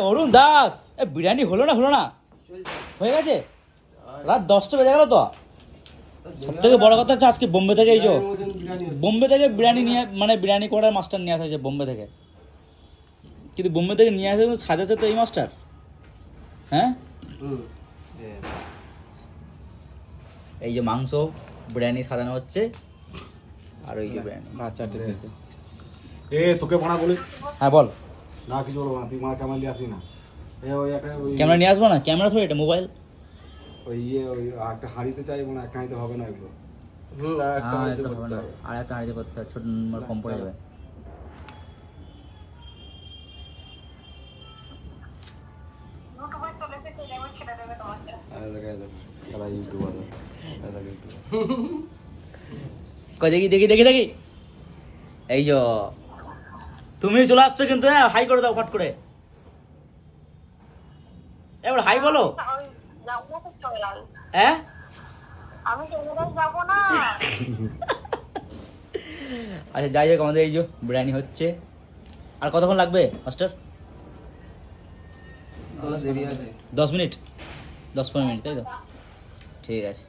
অরুণ দাস, বিরিয়ানি হলো না হয়ে গেছে? রাত 10টা বেজে গেল তো। সব থেকে বড় কথা হচ্ছে আজকে বোম্বে থেকে বোম্বে থেকে বিরিয়ানি নিয়ে মানে বিরিয়ানি করার মাস্টার নিয়ে আসা হয়েছে বোম্বে থেকে। কিন্তু বোম্বে থেকে নিয়ে আসে সাজাচ্ছে তো এই মাস্টার। হ্যাঁ, এই যে মাংস বিরিয়ানি সাজানো হচ্ছে, আর ওই যে বিরিয়ানি। আচ্ছা ঠিক আছে। তোকে মানা বলি। হ্যাঁ বল। না কিছু বলবো না, তুই মা ক্যামেরা নিয়ে আসি না। ক্যামেরা নিয়ে আসবো না? ক্যামেরা থোড়ি এটা, মোবাইল। ওই একটা হাঁড়িতে চাই, মানে একটা হাঁড়িতে হবে না এগুলো। আর একটা হাঁড়িতে করতে হবে, ছোট কম পড়ে যাবে। দেখি দেখি দেখি দেখি, এই যে তুমি চলে আসছো কিন্তু। হ্যাঁ, হাই করে দাও ফট করে, এবার হাই বলো। হ্যাঁ আচ্ছা যাই হোক, আমাদের এই যে বিরিয়ানি হচ্ছে। আর কতক্ষণ লাগবে মাস্টার? 10 মিনিট, 10-15 মিনিট, তাই তো? ঠিক আছে।